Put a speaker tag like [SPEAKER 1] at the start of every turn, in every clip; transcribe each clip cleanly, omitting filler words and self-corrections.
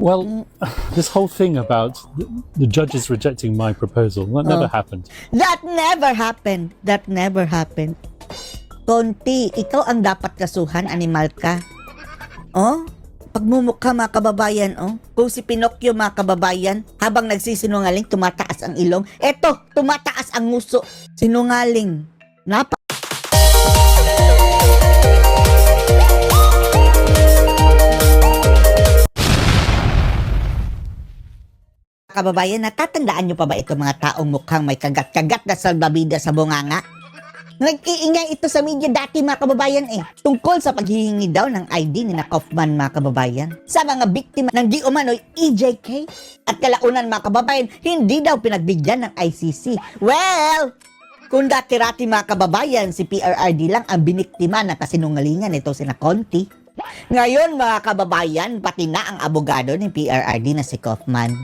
[SPEAKER 1] Well, this whole thing about the judges rejecting my proposal, that never happened.
[SPEAKER 2] That never happened. That never happened. Conti, ikaw ang dapat kasuhan, animal ka. Oh? Pagmumukha mga kababayan, oh. Kung si Pinocchio mga kababayan, habang nagsisinungaling, tumataas ang ilong. Eto, tumataas ang nguso. Sinungaling. Kababayan, natatandaan nyo pa ba ito mga taong mukhang may kagat-kagat na salbabida sa bunganga? Nag-iingay ito sa media dati mga kababayan tungkol sa paghihingi daw ng ID ni Kaufman mga kababayan sa mga biktima ng di umano'y EJK. At kalaunan mga kababayan, hindi daw pinagbigyan ng ICC. Well, kung dati-rati mga kababayan, si PRRD lang ang biniktima ng kasinungalingan ito si Conti. Ngayon mga kababayan, pati na ang abogado ni PRRD na si Kaufman.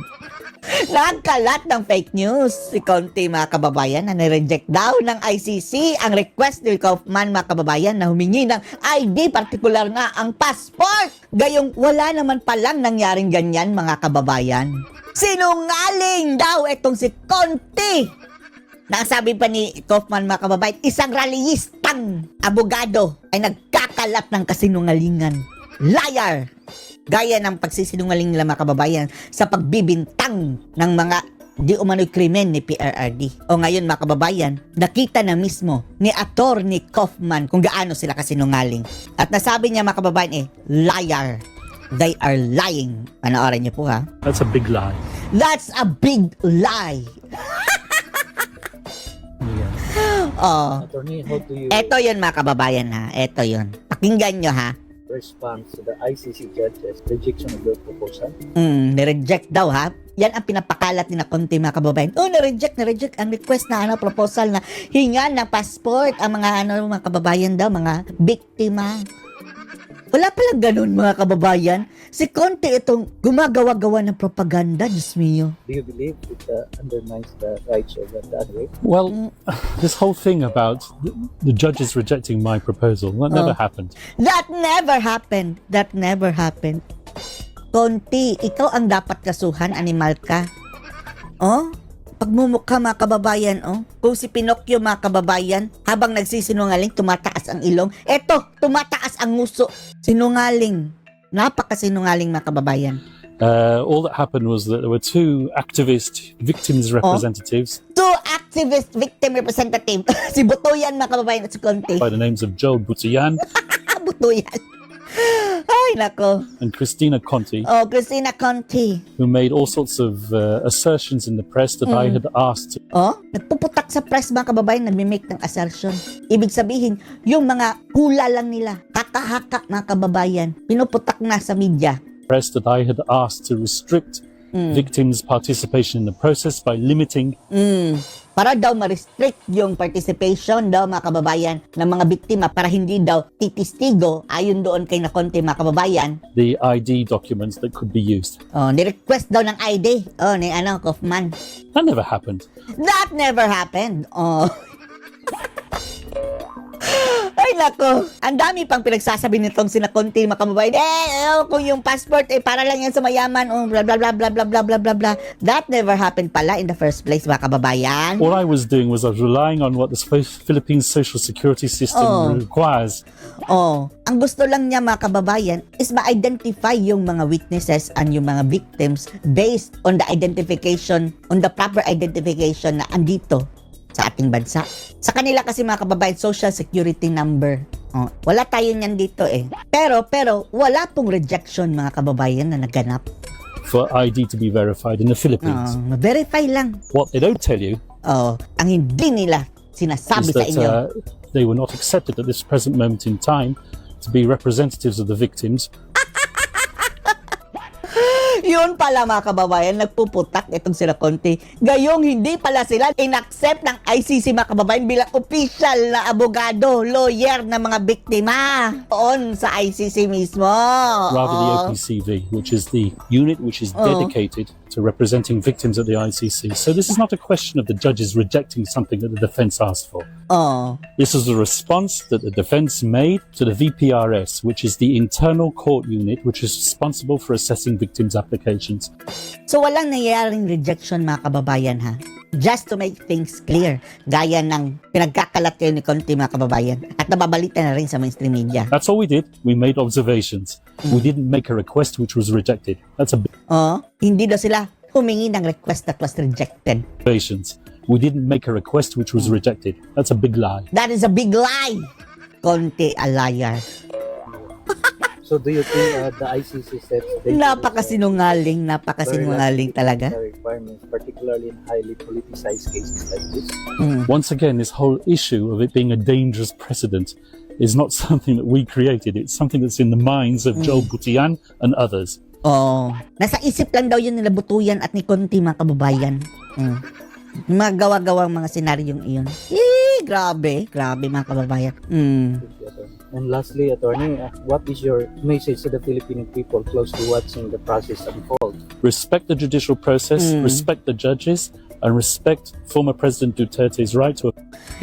[SPEAKER 2] Nagkalat ng fake news si Conti mga kababayan na nireject daw ng ICC ang request ni Kaufman mga kababayan na humingi ng ID, partikular nga ang passport. Gayong wala naman palang nangyaring ganyan mga kababayan. Sinungaling daw itong si Conti. Nasabi pa ni Kaufman mga kababayan, isang rallyistang abogado ay nagkakalat ng kasinungalingan. Liar! Gaya ng pagsisinungaling nila mga kababayan sa pagbibintang ng mga di umano'y krimen ni PRRD. O ngayon mga kababayan, nakita na mismo ni Attorney Kaufman kung gaano sila kasinungaling. At nasabi niya mga kababayan liar. They are lying. Panoorin niyo po ha.
[SPEAKER 1] That's a big lie.
[SPEAKER 2] That's a big lie.
[SPEAKER 3] Attorney, how do you
[SPEAKER 2] Eto yun mga kababayan ha. Eto yun. Pakinggan nyo ha.
[SPEAKER 3] respond to the ICC judges' rejection of your proposal?
[SPEAKER 2] Nireject daw ha. Yan ang pinapakalat ni Conti mga kababayan. Nireject ang request na proposal na hinga ng passport ang mga mga kababayan daw, mga biktima. Wala palang ganun mga kababayan. Si Conti itong gumagawa-gawa ng propaganda, Diyos mio.
[SPEAKER 3] Do you believe it undermines the rights of the other way?
[SPEAKER 1] Well, this whole thing about the judges rejecting my proposal, that never happened.
[SPEAKER 2] That never happened. That never happened. Conti, ikaw ang dapat kasuhan, animal ka. Pagmumukha mga kababayan, kung si Pinocchio mga kababayan, habang nagsisinungaling, tumataas ang ilong. Eto, tumataas ang nguso. Sinungaling. Napakasinungaling mga kababayan.
[SPEAKER 1] All that happened was that there were two activist victims representatives
[SPEAKER 2] Two activist victim representative. Si Butoyan mga kababayan at si Conti.
[SPEAKER 1] by the names of Joel Butian
[SPEAKER 2] Butoyan. Ay, nako.
[SPEAKER 1] and Christina Conti,
[SPEAKER 2] Christina Conti.
[SPEAKER 1] who made all sorts of assertions in the press that I had asked to.
[SPEAKER 2] Nagpuputak sa press mga kababayan, nagme-make ng assertion. Ibig sabihin, yung mga hula lang nila, haka-haka mga kababayan, pinuputak na sa media.
[SPEAKER 1] Press that I had asked to restrict victims' participation in the process by limiting
[SPEAKER 2] Para daw ma-restrict yung participation daw mga kababayan ng mga biktima para hindi daw titistigo ayon doon kay Conti mga kababayan.
[SPEAKER 1] the ID documents that could be used.
[SPEAKER 2] Ni-request daw ng ID ni Kaufman.
[SPEAKER 1] That never happened.
[SPEAKER 2] That never happened. Ay nako, ang dami pang pinagsasabi nitong sina Conti mga kababayan. Kung yung passport para lang yan sa mayaman, blah blah blah blah blah blah blah blah blah. That never happened pala in the first place mga kababayan.
[SPEAKER 1] All I was doing was I was relying on what the Philippines social security system requires.
[SPEAKER 2] Ang gusto lang niya mga kababayan is ma-identify yung mga witnesses and yung mga victims based on the identification, on the proper identification na andito sa ating bansa. Sa kanila kasi mga kababayan, social security number. Wala tayo niyan dito Pero wala pong rejection mga kababayan na naganap.
[SPEAKER 1] For ID to be verified in the Philippines.
[SPEAKER 2] Verify lang.
[SPEAKER 1] What they don't tell you
[SPEAKER 2] Ang hindi nila sinasabi
[SPEAKER 1] is
[SPEAKER 2] sa
[SPEAKER 1] that
[SPEAKER 2] inyo.
[SPEAKER 1] they were not accepted at this present moment in time to be representatives of the victims.
[SPEAKER 2] Yun pala mga kababayan, nagpuputak itong sila Conti. Gayong hindi pala sila in-accept ng ICC mga kababayan bilang official na abogado, lawyer ng mga biktima. On sa ICC mismo.
[SPEAKER 1] Rather the OPCV, which is the unit which is dedicated to representing victims at the ICC. So this is not a question of the judges rejecting something that the defense asked for. This is a response that the defense made to the VPRS, which is the internal court unit which is responsible for assessing victims' applications. applications.
[SPEAKER 2] So walang nangyayaring rejection mga kababayan ha. Just to make things clear, gaya ng pinagkakalat kayo ni Conti mga kababayan at nababalita na rin sa mainstream media.
[SPEAKER 1] That's all we did. We made observations. We didn't make a request which was rejected. That's a big
[SPEAKER 2] Hindi daw sila humingi ng request that was rejected.
[SPEAKER 1] observations. We didn't make a request which was rejected. That's a big lie.
[SPEAKER 2] That is a big lie. Conti a liar.
[SPEAKER 3] So do you think the ICC steps
[SPEAKER 2] Napakasinungaling talaga.
[SPEAKER 3] the requirements, particularly in highly politicized cases like this?
[SPEAKER 1] Once again, this whole issue of it being a dangerous precedent is not something that we created. It's something that's in the minds of Joel Butian and others.
[SPEAKER 2] Nasa isip lang daw yun nila Butuyan at ni Conti mga kababayan. Yung mga gawa-gawang mga senaryong iyon. Grabe mga kababayan.
[SPEAKER 3] And lastly, Attorney, what is your message to the Filipino people closely watching the process unfold?
[SPEAKER 1] Respect the judicial process, respect the judges, and respect former President Duterte's right to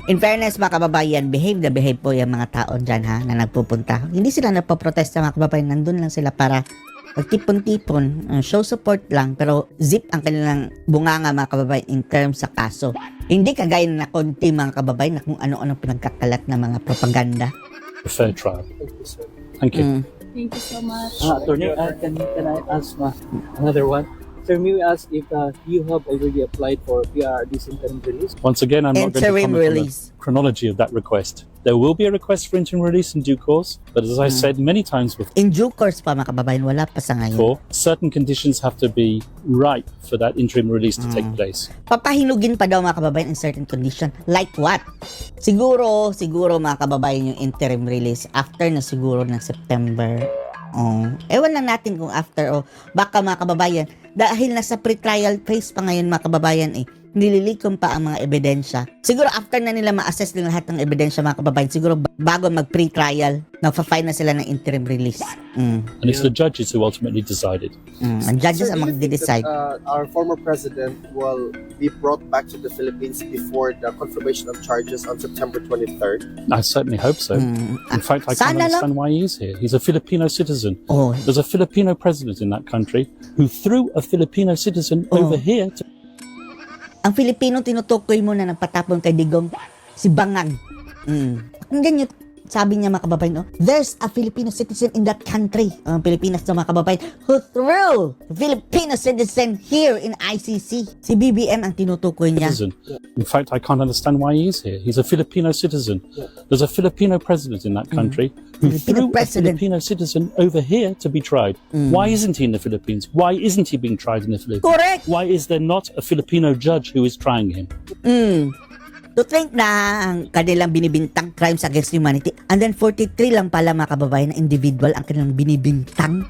[SPEAKER 2] In fairness mga kababayan, behave po yung mga tao dyan ha, na nagpupunta. Hindi sila nagpo-protesta mga kababayan, nandun lang sila para magtipon-tipon, show support lang, pero zip ang kanilang bunganga mga kababayan in terms sa kaso. Hindi kagaya na Conti mga kababayan na kung ano-ano pinagkakalat na mga propaganda.
[SPEAKER 1] a fair trial.
[SPEAKER 3] Thank you, sir.
[SPEAKER 1] Thank you.
[SPEAKER 4] Thank you so much.
[SPEAKER 3] Attorney, can I ask another one? Sir, may we ask if you have already applied for PRRD's interim release?
[SPEAKER 1] Once again, I'm not going to
[SPEAKER 2] Interim
[SPEAKER 1] comment
[SPEAKER 2] release.
[SPEAKER 1] on the chronology of that request. There will be a request for interim release in due course, but as I said many times before,
[SPEAKER 2] In due course pa mga kababayan, wala pa sa ngayon.
[SPEAKER 1] certain conditions have to be ripe for that interim release to take place.
[SPEAKER 2] Papahinugin pa daw mga kababayan in certain condition. Like what? Siguro mga kababayan yung interim release after na siguro ng September. Ewan lang natin kung after o baka mga kababayan, dahil nasa pre-trial phase pa ngayon mga kababayan nililikom pa ang mga ebidensya. Siguro after na nila ma-assess din lahat ng ebidensya mga kababayan, siguro bago mag-pre-trial, nagfa-file na sila ng interim release.
[SPEAKER 1] And it's the judges who ultimately decided.
[SPEAKER 2] Ang judges
[SPEAKER 5] Sir,
[SPEAKER 2] ang
[SPEAKER 5] do you think
[SPEAKER 2] magde-decide.
[SPEAKER 5] that, our former president will be brought back to the Philippines before the confirmation of charges on September 23rd?
[SPEAKER 1] I certainly hope so. In fact, I can't
[SPEAKER 2] Sana lang.
[SPEAKER 1] understand why he is here. He's a Filipino citizen.
[SPEAKER 2] Oh,
[SPEAKER 1] There's a Filipino president in that country who threw a Filipino citizen over here to
[SPEAKER 2] ang Filipino tinutukoy mo na nagpatapon kay Digong, si Bangag. Pakinggan nyo, sabi niya mga kababayan, there's a Filipino citizen in that country, Pilipinas na mga kababayan, who threw a Filipino citizen here in ICC. Si BBM ang tinutukoy niya.
[SPEAKER 1] citizen. In fact, I can't understand why he is here. He's a Filipino citizen. There's a Filipino president in that country who
[SPEAKER 2] Filipino
[SPEAKER 1] threw
[SPEAKER 2] president.
[SPEAKER 1] a Filipino citizen over here to be tried. Why isn't he in the Philippines? Why isn't he being tried in the Philippines?
[SPEAKER 2] Correct!
[SPEAKER 1] Why is there not a Filipino judge who is trying him?
[SPEAKER 2] To think na ang kanilang binibintang crimes against humanity, and then 43 lang pala mga kababayan na individual ang kanilang binibintang.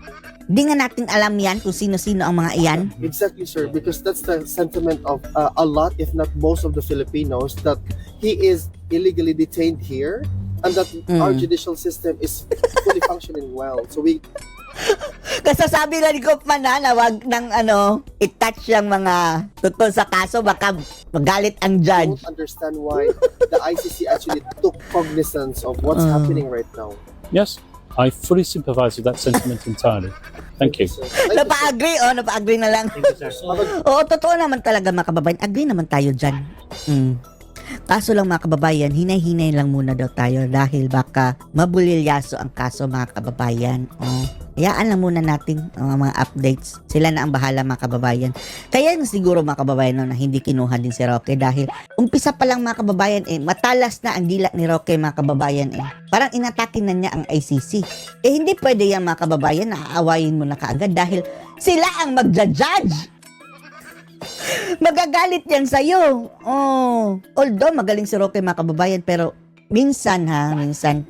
[SPEAKER 2] Di nga natin alam yan kung sino-sino ang mga iyan.
[SPEAKER 5] Exactly, sir, because that's the sentiment of a lot, if not most of the Filipinos, that he is illegally detained here and that our judicial system is fully functioning well. So we
[SPEAKER 2] Kasasabi lang ni Kaufman na wag nang i-touch yung mga totoo sa kaso, baka magalit ang judge.
[SPEAKER 5] don't understand why the ICC actually took cognizance of what's happening right now.
[SPEAKER 1] Yes, I fully sympathize with that sentiment entirely. Thank you.
[SPEAKER 5] Sir, thank you, sir.
[SPEAKER 2] Napa-agree na lang.
[SPEAKER 3] Thank you, sir.
[SPEAKER 2] Oo, totoo naman talaga mga kababayan. Agree naman tayo dyan. Kaso lang mga kababayan, hinay-hinay lang muna daw tayo dahil baka mabulilyaso ang kaso mga kababayan. Hayaan lang muna natin ang mga updates. Sila na ang bahala mga kababayan. Kaya siguro mga kababayan na hindi kinuha din si Roque dahil umpisa pa lang mga kababayan matalas na ang dila ni Roque mga kababayan Parang inatake na niya ang ICC. Hindi pwede yan mga kababayan na aawayin mo na kaagad dahil sila ang magja-judge. Magagalit yan sa'yo. Although magaling si Roque mga kababayan, pero minsan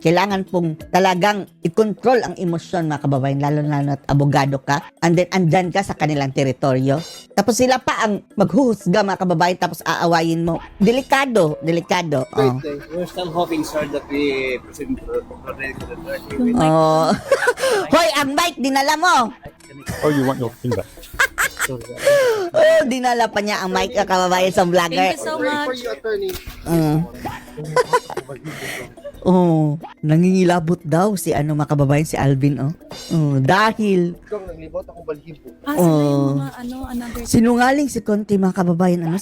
[SPEAKER 2] kailangan pong talagang i-control ang emosyon mga kababayan, lalo na at abogado ka, and then andyan ka sa kanilang teritoryo. Tapos sila pa ang maghuhusga mga kababayan, tapos aawayin mo. Delikado.
[SPEAKER 5] Great day.
[SPEAKER 6] We're still hoping, sir, that the President Rodrigo Duterte will
[SPEAKER 2] Hoy, ang mic, dinala mo.
[SPEAKER 1] Oh, you want your thing back?
[SPEAKER 2] Dinala pa niya ang mic kababayan sa vlogger.
[SPEAKER 4] Thank you so
[SPEAKER 5] Pray for
[SPEAKER 4] much.
[SPEAKER 5] you, attorney.
[SPEAKER 2] Oh, nangingilabot daw si ano mga kababayan, si Alvin, oh. Oh, dahil
[SPEAKER 5] Ikaw naglibot akong balhibo.
[SPEAKER 4] Sila yung mga another
[SPEAKER 2] sinungaling si Conti mga kababayan, ano,